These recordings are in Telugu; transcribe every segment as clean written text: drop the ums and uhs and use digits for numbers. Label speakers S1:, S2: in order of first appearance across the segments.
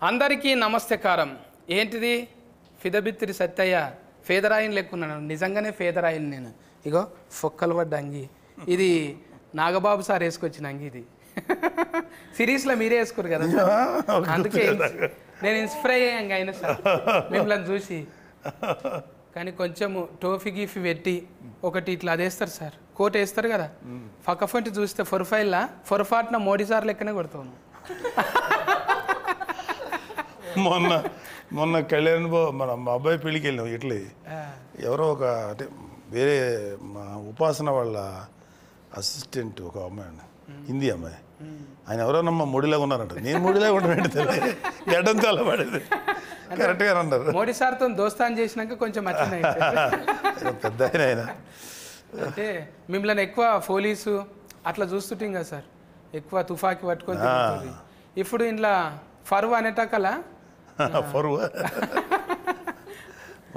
S1: అందరికీ నమస్తకారం. ఏంటిది ఫిదబిత్తిరి సత్తయ్య ఫేదరాయిని లెక్కున్నాను. నిజంగానే ఫేదరాయిని నేను. ఇగో ఫొక్కలు పడ్డ అంగి. ఇది నాగబాబు సార్ వేసుకొచ్చిన అంగి. ఇది సిరీస్లో మీరే వేసుకోరు కదా, అందుకే నేను ఇన్స్పైర్ అయ్యాను అయినా సార్ మిమ్మల్ని చూసి. కానీ కొంచెము టోఫీ గీఫీ పెట్టి ఒకటి ఇట్లా అదేస్తారు సార్, కోట్ వేస్తారు కదా, పక్కఫంటి చూస్తే ఫొరఫైల్లా ఫొరఫాట్న మోడీ సార్ లెక్కనే కొడతాను.
S2: మొన్న కళ్యాణ్ మన మా అబ్బాయి పెళ్ళికి వెళ్ళాం. ఇట్లే ఎవరో ఒక అంటే వేరే మా ఉపాసన వాళ్ళ అసిస్టెంట్ ఒక అమ్మాయి అండి, హిందీ అమ్మాయి. ఆయన ఎవరోనమ్మా మోడీలాగా ఉన్నారంట. నేను మోడీలాగా ఉంటాను గడ్డం చాలా పడేది. కరెక్ట్గా అన్నారు.
S1: మోడీ సార్తో దోస్తాన్ చేసినాక కొంచెం
S2: పెద్ద ఆయన.
S1: అంటే మిమ్మల్ని ఎక్కువ పోలీసు అట్లా చూస్తుంటాం కదా సార్, ఎక్కువ తుఫాకి పట్టుకొని తిరుగుతుంది. ఇప్పుడు ఇంట్లో ఫరువు అనేటకలా
S2: ఫరువు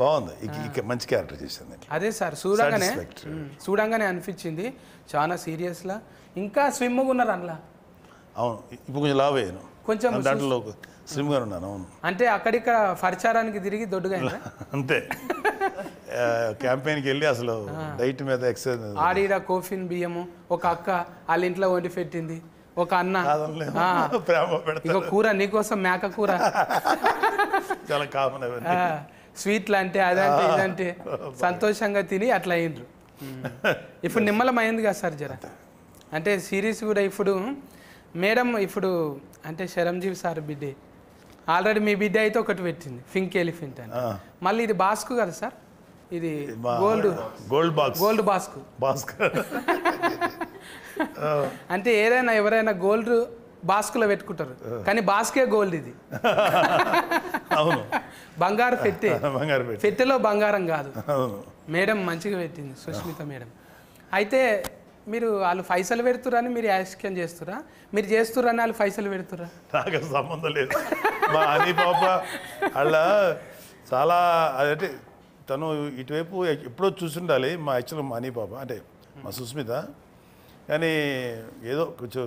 S2: బాగుంది. ఇక మంచి క్యారెక్టర్ చేసింది.
S1: అదే సార్ చూడంగానే అనిపించింది. చాలా సీరియస్లా ఇంకా స్విమ్గా ఉన్నారు అందులో.
S2: అవును, ఇప్పుడు కొంచెం లావ్ అయ్యాను, కొంచెం దాంట్లో స్లిమ్గా ఉన్నాను. అవును,
S1: అంటే అక్కడిక్కడ పరిచారానికి తిరిగి దొడ్డుగా
S2: అంతే. క్యాంపెయిన్కి వెళ్ళి అసలు డైట్ మీద ఎక్సర్సైజ్.
S1: ఆడిడ కోఫిన్ బియ్యము ఒక అక్క వాళ్ళ ఇంట్లో వండి పెట్టింది, ఒక అన్న ఇక కూర నీకోసం మేక కూర
S2: చాలా కామన్.
S1: స్వీట్లు అంటే అదంటే ఇదంటే సంతోషంగా తిని అట్లా అయ్యిండ్రు. ఇప్పుడు నిమ్మలమైంది కదా సార్ జర. అంటే సిరీస్ కూడా ఇప్పుడు మేడం ఇప్పుడు అంటే శరంజీవి సార్ బిడ్డే ఆల్రెడీ మీ బిడ్డ అయితే ఒకటి పెట్టింది, పింక్ ఎలిఫెంట్ అని. మళ్ళీ ఇది బాస్కు కదా సార్, ఇది గోల్డ్ బాస్కు. అంటే ఏదైనా ఎవరైనా గోల్డ్ బాస్కులో పెట్టుకుంటారు, కానీ బాస్కే గోల్డ్. ఇది
S2: అవును,
S1: బంగారు పెట్టే, పెట్టెలో బంగారం కాదు. మేడం మంచిగా పెట్టింది సుష్మిత మేడం. అయితే మీరు వాళ్ళు పైసలు పెడుతురని మీరు యాక్షన్ చేస్తురా, మీరు చేస్తురని వాళ్ళు పైసలు పెడుతురా?
S2: నాకు సంబంధం లేదు. మా హనీ పాప అలా చాలా అదంటే తను ఇటువైపు ఎప్పుడో చూసుండాలి. మా యాక్చువల్ మా హనీ పాప అంటే మా సుస్మిత. కానీ ఏదో కొంచెం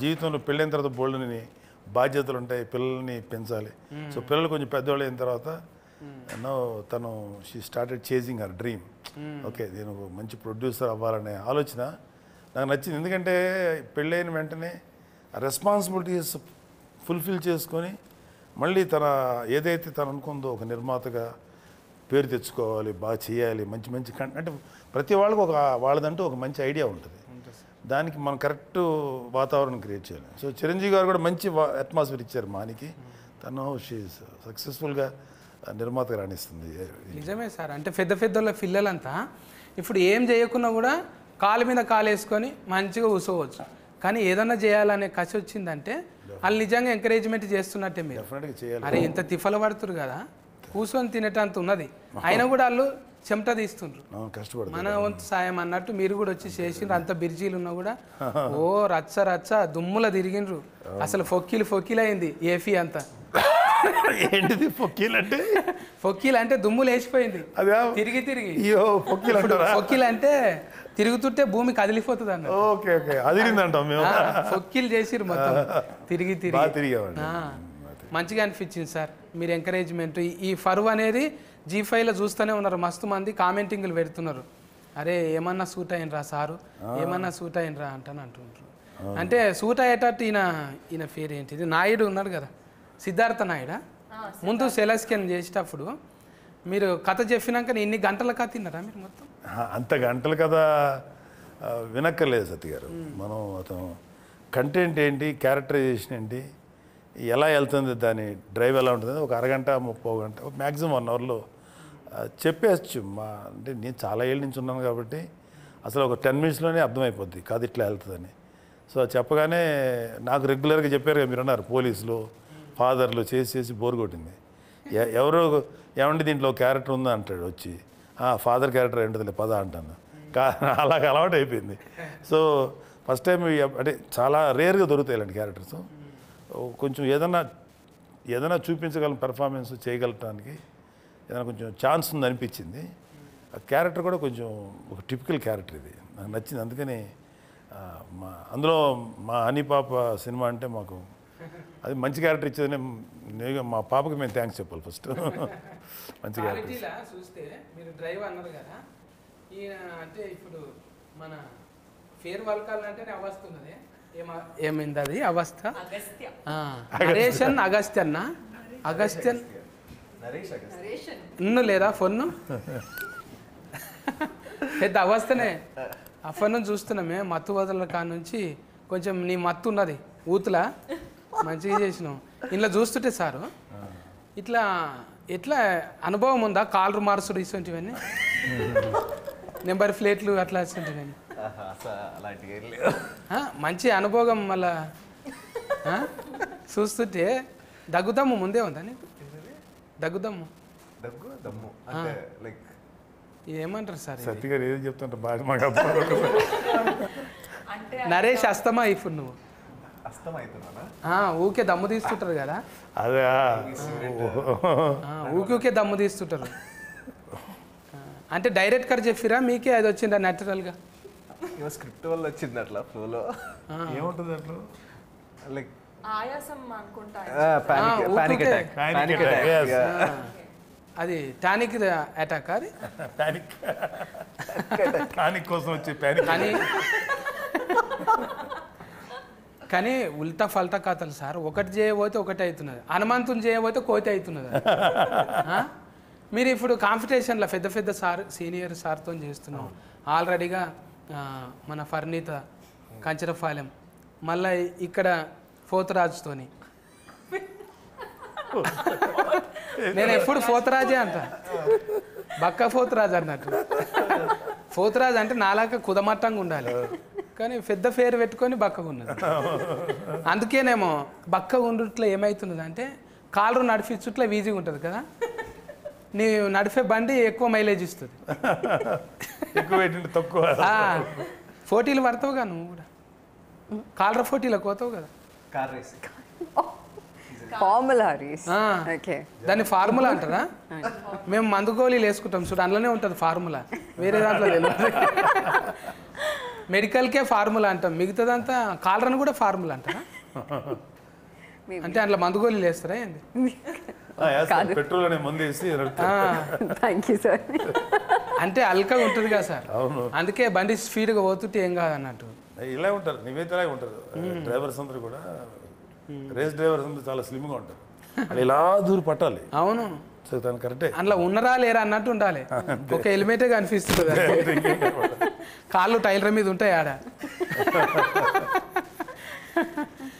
S2: జీవితంలో పెళ్ళైన తర్వాత బోల్డ్ని బాధ్యతలు ఉంటాయి, పిల్లల్ని పెంచాలి. సో పిల్లలు కొంచెం పెద్దవాళ్ళు అయిన తర్వాత తను she started chasing her dream. Okay, నేను మంచి ప్రొడ్యూసర్ అవ్వాలనే ఆలోచన నాకు నచ్చింది. ఎందుకంటే పెళ్ళైన వెంటనే ఆ రెస్పాన్సిబిలిటీస్ ఫుల్ఫిల్ చేసుకొని మళ్ళీ తన ఏదైతే తను అనుకుందో ఒక నిర్మాతగా పేరు తెచ్చుకోవాలి, బాగా చేయాలి, మంచి మంచి అంటే ప్రతి వాళ్ళకు ఒక వాళ్ళదంటూ ఒక మంచి ఐడియా ఉంటుంది. దానికి మనం కరెక్ట్ వాతావరణం క్రియేట్ చేయాలి. సో చిరంజీవి గారు కూడా మంచి అట్మాస్ఫియర్ ఇచ్చారు మానికి. తను షీ సక్సెస్ఫుల్గా నిర్మాతగా రాణిస్తుంది.
S1: నిజమే సార్. అంటే పెద్ద పెద్దల పిల్లలంతా ఇప్పుడు ఏం చేయకున్నా కూడా కాలు మీద కాలు వేసుకొని మంచిగా కూర్చోవచ్చు. కానీ ఏదన్నా చేయాలనే కసి వచ్చిందంటే వాళ్ళు నిజంగా ఎంకరేజ్మెంట్ చేస్తున్నట్టే. మీరు అరే ఇంత తిఫల పడుతురు కదా, కూర్చొని తినేటంత ఉన్నది, అయినా కూడా వాళ్ళు చెమట తీస్తుండ్రు. మన వంతు సాయం అన్నట్టు మీరు కూడా వచ్చి చేసిండ్రు. అంత బిర్జీలు ఉన్నా కూడా ఓ రచ్చ దుమ్ముల తిరిగిండ్రు. అసలు ఫొక్కీలు అయింది ఏఫీ అంతా.
S2: ఏంటిది ఫొక్కీలు అంటే?
S1: ఫొక్కీలు అంటే దుమ్ములు వేసిపోయింది తిరిగి. ఫొక్కీలు అంటే తిరుగుతుంటే భూమి కదిలిపోతుంది అన్న. ఫొక్కీలు చేసిర్రు మొత్తం తిరిగి. మంచిగా అనిపించింది సార్ మీరు ఎంకరేజ్మెంట్. ఈ ఫరువు అనేది G5లో చూస్తూనే ఉన్నారు, మస్తు మంది కామెంటింగ్లు పెడుతున్నారు. అరే ఏమన్నా సూట్ అయినరా సారు, ఏమన్నా సూట్ అయినరా అంటుంటారు. అంటే సూట్ అయ్యేటట్టు ఈయన పేరు ఏంటిది, నాయుడు ఉన్నాడు కదా, సిద్ధార్థ నాయుడా. ముందు సెలస్కెన్ చేసేటప్పుడు మీరు కథ చెప్పినాక ఇన్ని గంటల కథ తిన్నారా మీరు మొత్తం?
S2: అంత గంటల కథ వినక్కర్లేదు సత్య గారు. మనం అతను కంటెంట్ ఏంటి, క్యారెక్టరైజేషన్ ఏంటి, ఎలా వెళ్తుంది, దాని డ్రైవ్ ఎలా ఉంటుంది, ఒక అరగంట 30 గంట మ్యాక్సిమం 1 అవర్లో చెప్పేయచ్చు. అంటే నేను చాలా ఏళ్ళ నుంచి ఉన్నాను కాబట్టి అసలు ఒక 10 మినిట్స్లోనే అర్థమైపోద్ది కాదు ఇట్లా వెళ్తుందని. సో చెప్పగానే నాకు రెగ్యులర్గా చెప్పారు కదా, మీరు అన్నారు పోలీసులు ఫాదర్లు చేసి బోర్ కొట్టింది. ఎవరో ఏమంటే దీంట్లో క్యారెక్టర్ ఉందా అంటాడు వచ్చి, ఫాదర్ క్యారెక్టర్ ఏంటది పద అంటాను. అలాగ అలవాటు అయిపోయింది. సో ఫస్ట్ టైం అంటే చాలా రేర్గా దొరుకుతాయి ఇలాంటి క్యారెక్టర్స్. కొంచెం ఏదైనా చూపించగలం, పెర్ఫార్మెన్స్ చేయగలటానికి ఏదైనా కొంచెం ఛాన్స్ ఉంది అనిపించింది. ఆ క్యారెక్టర్ కూడా కొంచెం ఒక టిపికల్ క్యారెక్టర్, ఇది నాకు నచ్చింది. అందుకని అందులో మా హనీ పాప సినిమా అంటే మాకు అది మంచి క్యారెక్టర్ ఇచ్చేది మా పాపకి మేము థ్యాంక్స్ చెప్పాలి ఫస్ట్ మంచి క్యారెక్టర్
S1: క్వాలిటీలా చూస్తే మీరు డ్రైవ్ అన్నారు కదా ఈయన అంటే ఇప్పుడు మన ఫేర్ వల్కాలంటేనే అవస్థ ఉన్నది ఏమైంది అది అవస్థ నరేషన్ అగస్త్యన్న అగస్త్యన్ ఇన్ను లేదా ఫోన్ పెద్ద అవస్థనే ఆ ఫోన్ చూస్తున్నామే మత్తు వదల కాడ నుంచి కొంచెం నీ మత్తు ఉన్నది ఊతులా మంచిగా చేసినావు ఇంట్లో చూస్తుంటే సారు ఇట్లా ఎట్లా అనుభవం ఉందా కాలర్ మార్సుడు ఇటువంటివన్నీ నెంబర్ ప్లేట్లు అట్లా ఇటువంటివన్నీ మంచి అనుభవం మళ్ళా చూస్తుంటే దగ్గుదమ్ము ముందే ఉందా నీకు దగ్గుదమ్ము ఏమంటారు సార్
S2: సత్య గారు ఏది చెప్తుంటారు బాగా మాకు
S1: నరేష్ అస్తమా ఇప్పుడు నువ్వు ఊకే దమ్ము తీస్తుంటారు కదా
S2: అదే
S1: ఊకే దమ్ము తీస్తుంటారు అంటే డైరెక్ట్ కర్ చెప్పిరా మీకే అది వచ్చిందా న్యాచురల్గా
S3: స్క్రిప్ట్ వల్ల వచ్చింది అట్లా ఫ్లోలో
S2: ఏముంటుంది అట్లా
S3: లైక్
S4: ఆయాసం అనుకుంటా
S3: పానిక్ అటాక్
S1: అది టానిక్ అటాక్ అది
S2: ప్యానిక్ కోసం వచ్చి ప్యానిక్
S1: కానీ కానీ ఉల్టా ఫల్టా కథలు సార్ ఒకటి చేయబోతే ఒకటి అవుతున్నది హనుమంతుని చేయబోతే కోతి అవుతున్నది మీరు ఇప్పుడు కాంపిటీషన్లో పెద్ద పెద్ద సార్ సీనియర్ సార్తో చేస్తున్నాం ఆల్రెడీగా మన ఫర్నీత కంచరపాలెం మళ్ళీ ఇక్కడ పోతురాజుతోని నేను ఎప్పుడు పోతురాజే అంట బక్క పోతురాజు అన్నట్టు పోతురాజు అంటే నాలాగా కుదమట్టంగా ఉండాలి కానీ పెద్ద పేరు పెట్టుకొని బక్కగా ఉన్నది అందుకేనేమో బక్కగా ఉండుట్లో ఏమవుతున్నది అంటే కాలరు నడిపించుట్లో ఈజీగా ఉంటుంది కదా నీ నడిపే బండి ఎక్కువ మైలేజ్ ఇస్తుంది
S2: ఎక్కువ పెట్టింది తక్కువ
S1: పోటీలు పడతావుగా నువ్వు కూడా కాలర్ పోటీలకు పోతావు కదా
S3: car race
S4: formula race okay
S1: దాన్ని ఫార్ములా అంటారా మేము మందు గోళీలు వేసుకుంటాం చూడు అందులోనే ఉంటుంది ఫార్ములా వేరే దాంట్లో తెలియదు మెడికల్కే ఫార్ములా అంటాం మిగతాదంతా కాలరని కూడా ఫార్ములా అంటారా అంటే అందులో మందు గోళీలు వేస్తారా ఏంది
S2: పెట్రోల్ అనే మందు వేసి
S4: థ్యాంక్ యూ సార్
S1: అంటే అల్కగా ఉంటుంది కదా సార్ అందుకే బండి స్పీడ్గా పోతుంటే ఏం కాదు అన్నట్టు
S2: ఇలా ఉంటారు నివేత ఇలాగే ఉంటారు డ్రైవర్స్ అందరూ కూడా రేస్ డ్రైవర్స్ అందరూ చాలా స్లిమ్గా ఉంటారు అది ఇలా దూరం పట్టాలి
S1: అవును
S2: సో దాని కరెక్టే
S1: అందులో ఉన్నరా లేరా అన్నట్టు ఉండాలి ఒక హెల్మెటే కనిపిస్తుంది కాళ్ళు టైలర్ మీద ఉంటాయి ఆడ